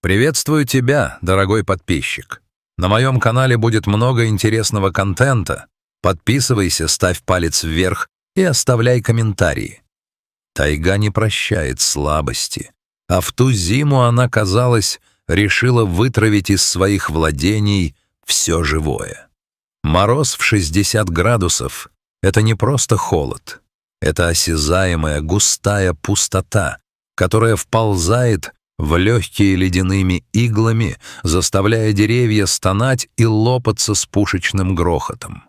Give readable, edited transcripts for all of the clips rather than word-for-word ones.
Приветствую тебя, дорогой подписчик. На моем канале будет много интересного контента. Подписывайся, ставь палец вверх и оставляй комментарии. Тайга не прощает слабости, а в ту зиму она, казалось, решила вытравить из своих владений все живое. Мороз в 60 градусов — это не просто холод, это осязаемая густая пустота, которая вползает в легкие ледяными иглами, заставляя деревья стонать и лопаться с пушечным грохотом.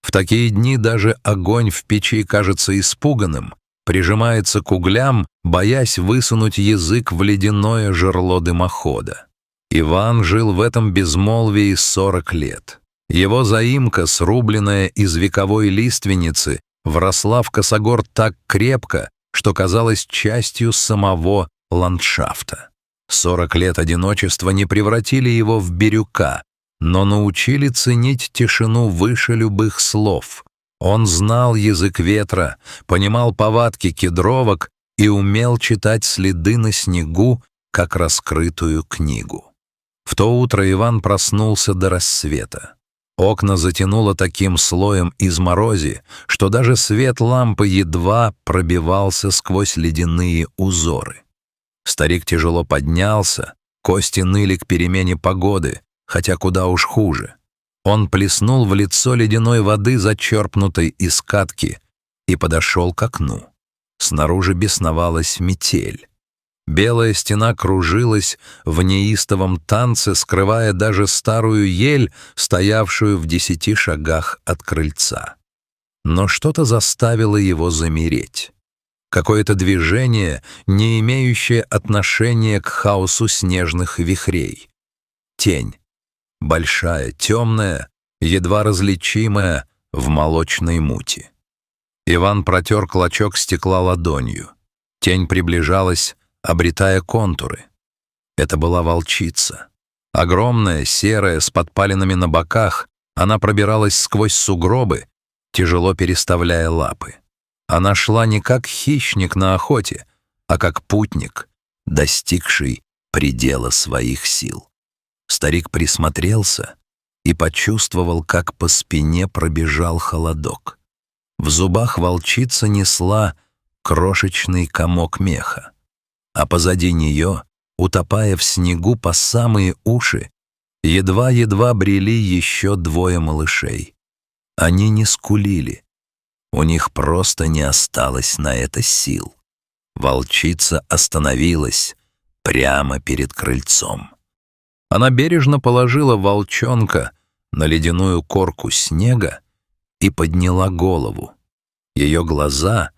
В такие дни даже огонь в печи кажется испуганным, прижимается к углям, боясь высунуть язык в ледяное жерло дымохода. Иван жил в этом безмолвии 40 лет. Его заимка, срубленная из вековой лиственницы, вросла в косогор так крепко, что казалась частью самого ландшафта. 40 лет одиночества не превратили его в бирюка, но научили ценить тишину выше любых слов. Он знал язык ветра, понимал повадки кедровок и умел читать следы на снегу, как раскрытую книгу. В то утро Иван проснулся до рассвета. Окна затянуло таким слоем изморози, что даже свет лампы едва пробивался сквозь ледяные узоры. Старик тяжело поднялся, кости ныли к перемене погоды, хотя куда уж хуже. Он плеснул в лицо ледяной воды, зачерпнутой из катки, и подошел к окну. Снаружи бесновалась метель. Белая стена кружилась в неистовом танце, скрывая даже старую ель, стоявшую в 10 шагах от крыльца. Но что-то заставило его замереть. Какое-то движение, не имеющее отношения к хаосу снежных вихрей. Тень. Большая, темная, едва различимая в молочной мути. Иван протер клочок стекла ладонью. Тень приближалась, обретая контуры. Это была волчица. Огромная, серая, с подпалинами на боках, она пробиралась сквозь сугробы, тяжело переставляя лапы. Она шла не как хищник на охоте, а как путник, достигший предела своих сил. Старик присмотрелся и почувствовал, как по спине пробежал холодок. В зубах волчица несла крошечный комок меха, а позади нее, утопая в снегу по самые уши, едва-едва брели еще 2 малышей. Они не скулили. У них просто не осталось на это сил. Волчица остановилась прямо перед крыльцом. Она бережно положила волчонка на ледяную корку снега и подняла голову. Ее глаза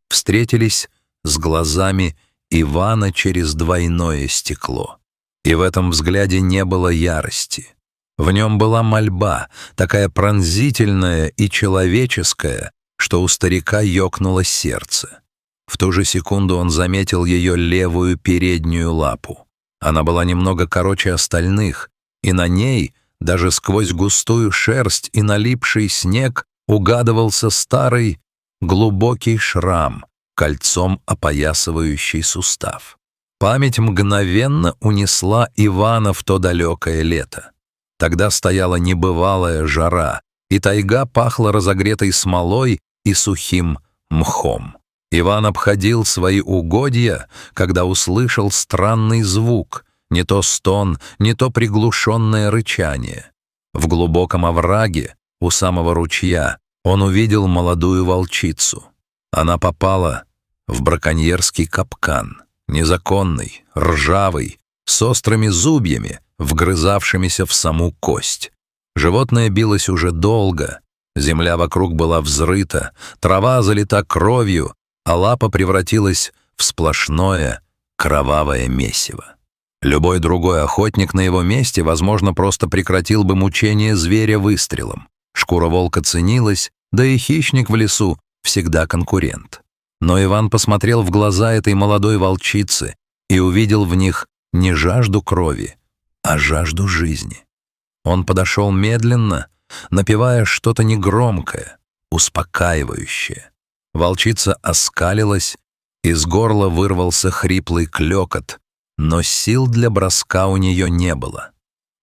встретились с глазами Ивана через двойное стекло. И в этом взгляде не было ярости. В нем была мольба, такая пронзительная и человеческая, что у старика ёкнуло сердце. В ту же секунду он заметил ее левую переднюю лапу. Она была немного короче остальных, и на ней, даже сквозь густую шерсть и налипший снег, угадывался старый глубокий шрам, кольцом опоясывающий сустав. Память мгновенно унесла Ивана в то далекое лето. Тогда стояла небывалая жара, и тайга пахла разогретой смолой и сухим мхом. Иван обходил свои угодья, когда услышал странный звук, не то стон, не то приглушенное рычание. В глубоком овраге, у самого ручья, он увидел молодую волчицу. Она попала в браконьерский капкан, незаконный, ржавый, с острыми зубьями, вгрызавшимися в саму кость. Животное билось уже долго, земля вокруг была взрыта, трава залита кровью, а лапа превратилась в сплошное кровавое месиво. Любой другой охотник на его месте, возможно, просто прекратил бы мучение зверя выстрелом. Шкура волка ценилась, да и хищник в лесу всегда конкурент. Но Иван посмотрел в глаза этой молодой волчицы и увидел в них не жажду крови, а жажду жизни. Он подошел медленно, напевая что-то негромкое, успокаивающее. Волчица оскалилась, из горла вырвался хриплый клёкот, но сил для броска у нее не было.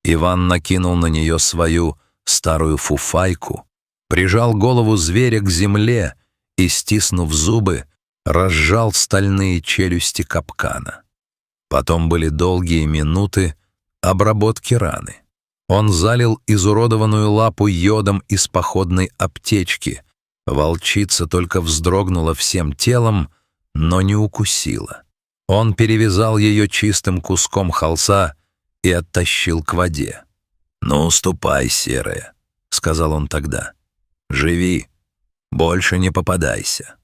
Иван накинул на нее свою старую фуфайку, прижал голову зверя к земле и, стиснув зубы, разжал стальные челюсти капкана. Потом были долгие минуты обработки раны. Он залил изуродованную лапу йодом из походной аптечки. Волчица только вздрогнула всем телом, но не укусила. Он перевязал ее чистым куском холста и оттащил к воде. «Ну, ступай, серая», — сказал он тогда. «Живи, больше не попадайся».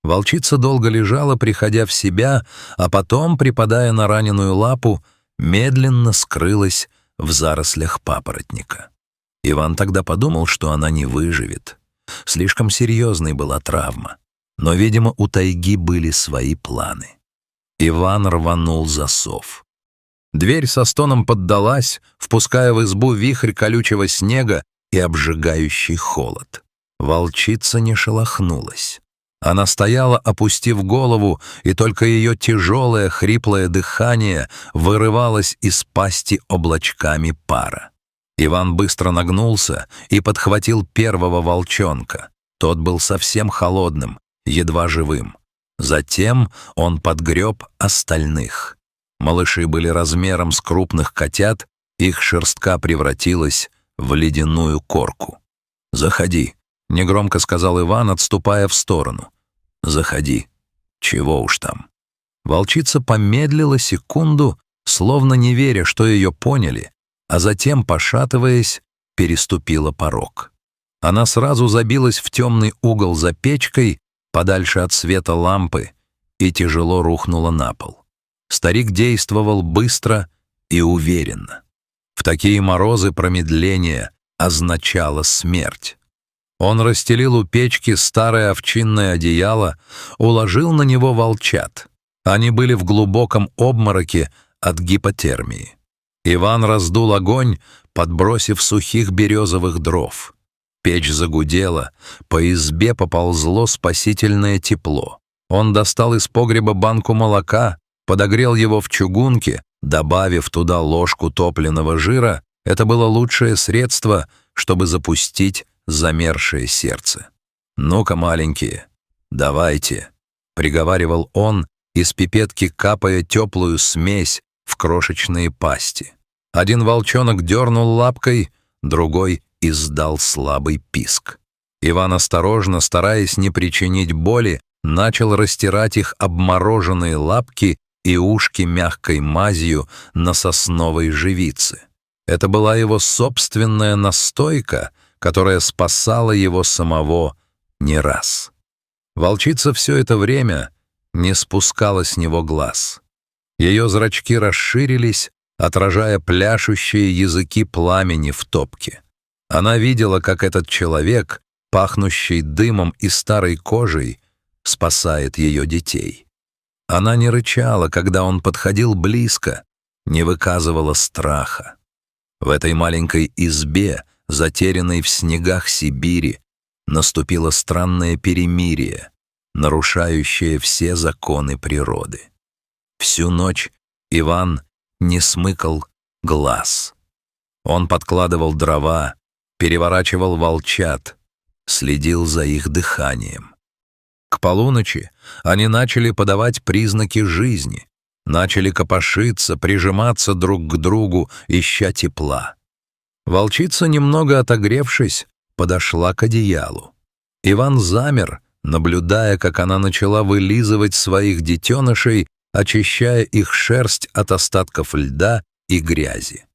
Волчица долго лежала, приходя в себя, а потом, припадая на раненую лапу, медленно скрылась в зарослях папоротника. Иван тогда подумал, что она не выживет. Слишком серьезной была травма. Но, видимо, у тайги были свои планы. Иван рванул засов. Дверь со стоном поддалась, впуская в избу вихрь колючего снега и обжигающий холод. Волчица не шелохнулась. Она стояла, опустив голову, и только ее тяжелое, хриплое дыхание вырывалось из пасти облачками пара. Иван быстро нагнулся и подхватил первого волчонка. Тот был совсем холодным, едва живым. Затем он подгреб остальных. Малыши были размером с крупных котят, их шерстка превратилась в ледяную корку. «Заходи», — негромко сказал Иван, отступая в сторону. «Заходи. Чего уж там». Волчица помедлила секунду, словно не веря, что ее поняли, а затем, пошатываясь, переступила порог. Она сразу забилась в темный угол за печкой, подальше от света лампы, и тяжело рухнула на пол. Старик действовал быстро и уверенно. В такие морозы промедление означало смерть. Он расстелил у печки старое овчинное одеяло, уложил на него волчат. Они были в глубоком обмороке от гипотермии. Иван раздул огонь, подбросив сухих березовых дров. Печь загудела, по избе поползло спасительное тепло. Он достал из погреба банку молока, подогрел его в чугунке, добавив туда ложку топленого жира. Это было лучшее средство, чтобы запустить замершее сердце. «Ну-ка, маленькие, давайте», — приговаривал он, из пипетки капая теплую смесь в крошечные пасти. Один волчонок дернул лапкой, другой издал слабый писк. Иван осторожно, стараясь не причинить боли, начал растирать их обмороженные лапки и ушки мягкой мазью на сосновой живице. Это была его собственная настойка, которая спасала его самого не раз. Волчица все это время не спускала с него глаз. Ее зрачки расширились, отражая пляшущие языки пламени в топке. Она видела, как этот человек, пахнущий дымом и старой кожей, спасает ее детей. Она не рычала, когда он подходил близко, не выказывала страха. В этой маленькой избе, затерянной в снегах Сибири, наступило странное перемирие, нарушающее все законы природы. Всю ночь Иван не смыкал глаз. Он подкладывал дрова, переворачивал волчат, следил за их дыханием. К полуночи они начали подавать признаки жизни, начали копошиться, прижиматься друг к другу, ища тепла. Волчица, немного отогревшись, подошла к одеялу. Иван замер, наблюдая, как она начала вылизывать своих детенышей, очищая их шерсть от остатков льда и грязи.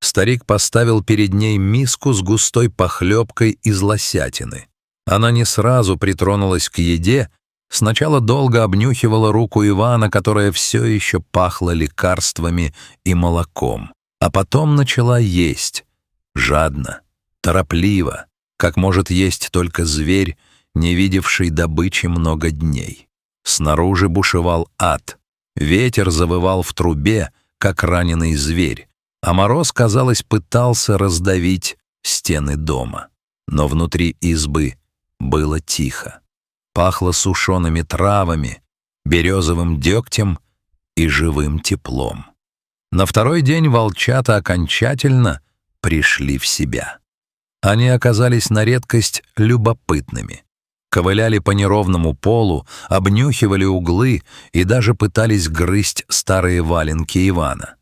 Старик поставил перед ней миску с густой похлебкой из лосятины. Она не сразу притронулась к еде, сначала долго обнюхивала руку Ивана, которая все еще пахла лекарствами и молоком, а потом начала есть, жадно, торопливо, как может есть только зверь, не видевший добычи много дней. Снаружи бушевал ад. Ветер завывал в трубе, как раненый зверь, а мороз, казалось, пытался раздавить стены дома. Но внутри избы было тихо. Пахло сушеными травами, березовым дегтем и живым теплом. На второй день волчата окончательно пришли в себя. Они оказались на редкость любопытными. Ковыляли по неровному полу, обнюхивали углы и даже пытались грызть старые валенки Ивана.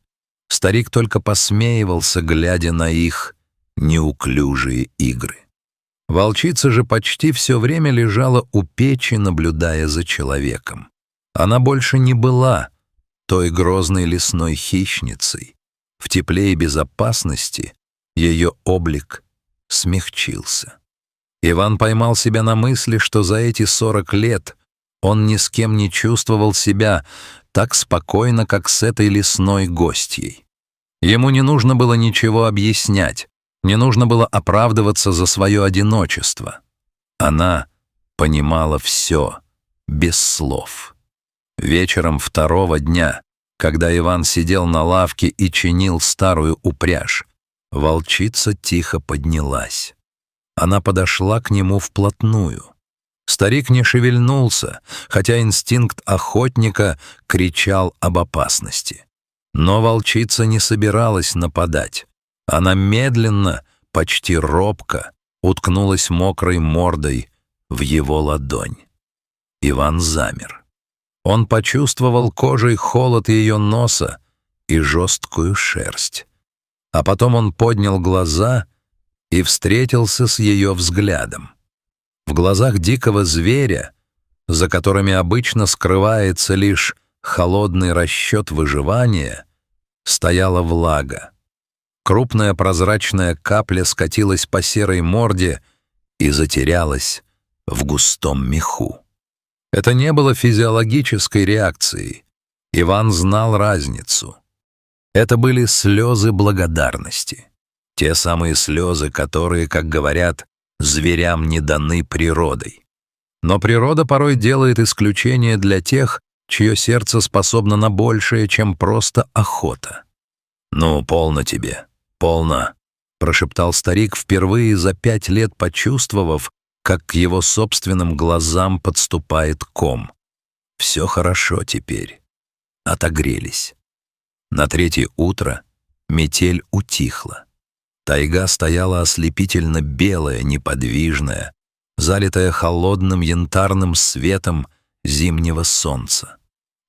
Старик только посмеивался, глядя на их неуклюжие игры. Волчица же почти все время лежала у печи, наблюдая за человеком. Она больше не была той грозной лесной хищницей. В тепле и безопасности ее облик смягчился. Иван поймал себя на мысли, что за эти 40 лет он ни с кем не чувствовал себя так спокойно, как с этой лесной гостьей. Ему не нужно было ничего объяснять, не нужно было оправдываться за свое одиночество. Она понимала все, без слов. Вечером второго дня, когда Иван сидел на лавке и чинил старую упряжь, волчица тихо поднялась. Она подошла к нему вплотную. Старик не шевельнулся, хотя инстинкт охотника кричал об опасности. Но волчица не собиралась нападать. Она медленно, почти робко, уткнулась мокрой мордой в его ладонь. Иван замер. Он почувствовал кожей холод ее носа и жесткую шерсть. А потом он поднял глаза и встретился с ее взглядом. В глазах дикого зверя, за которыми обычно скрывается лишь холодный расчет выживания, стояла влага. Крупная прозрачная капля скатилась по серой морде и затерялась в густом меху. Это не было физиологической реакцией. Иван знал разницу. Это были слезы благодарности. Те самые слезы, которые, как говорят, зверям не даны природой. Но природа порой делает исключение для тех, чье сердце способно на большее, чем просто охота. «Ну, полно тебе, полно», — прошептал старик, впервые за 5 лет почувствовав, как к его собственным глазам подступает ком. «Все хорошо теперь». Отогрелись. На третье утро метель утихла. Тайга стояла ослепительно белая, неподвижная, залитая холодным янтарным светом зимнего солнца.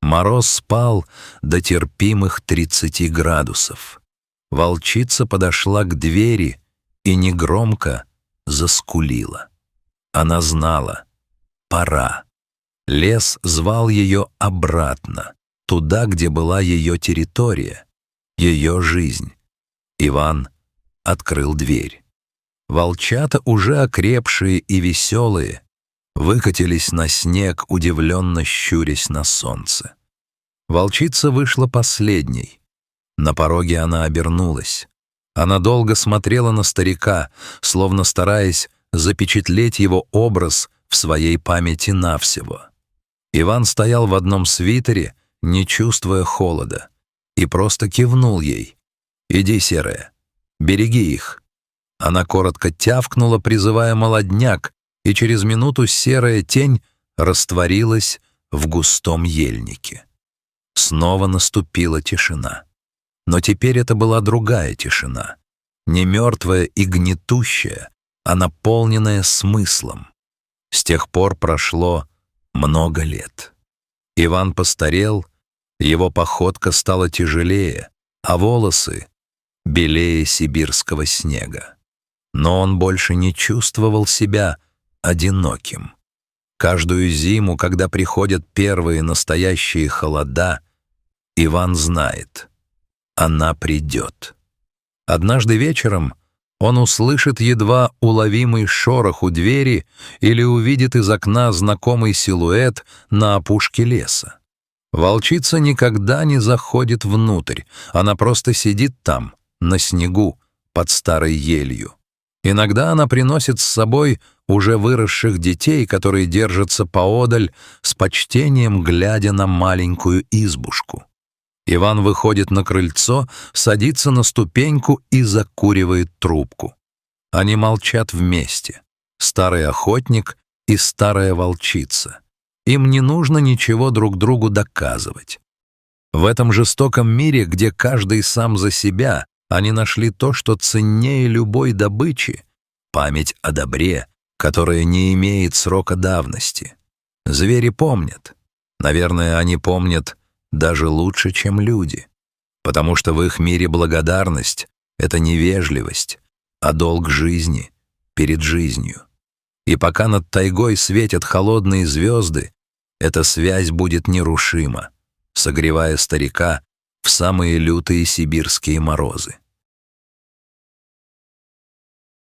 Мороз спал до терпимых 30 градусов. Волчица подошла к двери и негромко заскулила. Она знала — пора. Лес звал ее обратно, туда, где была ее территория, ее жизнь. Иван открыл дверь. Волчата, уже окрепшие и веселые, выкатились на снег, удивленно щурясь на солнце. Волчица вышла последней. На пороге она обернулась. Она долго смотрела на старика, словно стараясь запечатлеть его образ в своей памяти навсего. Иван стоял в одном свитере, не чувствуя холода, и просто кивнул ей. «Иди, серая, береги их». Она коротко тявкнула, призывая молодняк, и через минуту серая тень растворилась в густом ельнике. Снова наступила тишина. Но теперь это была другая тишина, не мертвая и гнетущая, а наполненная смыслом. С тех пор прошло много лет. Иван постарел, его походка стала тяжелее, а волосы — белее сибирского снега. Но он больше не чувствовал себя одиноким. Каждую зиму, когда приходят первые настоящие холода, Иван знает — она придет. Однажды вечером он услышит едва уловимый шорох у двери или увидит из окна знакомый силуэт на опушке леса. Волчица никогда не заходит внутрь, она просто сидит там, на снегу, под старой елью. Иногда она приносит с собой уже выросших детей, которые держатся поодаль, с почтением глядя на маленькую избушку. Иван выходит на крыльцо, садится на ступеньку и закуривает трубку. Они молчат вместе, старый охотник и старая волчица. Им не нужно ничего друг другу доказывать. В этом жестоком мире, где каждый сам за себя, они нашли то, что ценнее любой добычи — память о добре, которая не имеет срока давности. Звери помнят. Наверное, они помнят даже лучше, чем люди, потому что в их мире благодарность — это не вежливость, а долг жизни перед жизнью. И пока над тайгой светят холодные звезды, эта связь будет нерушима, согревая старика в самые лютые сибирские морозы.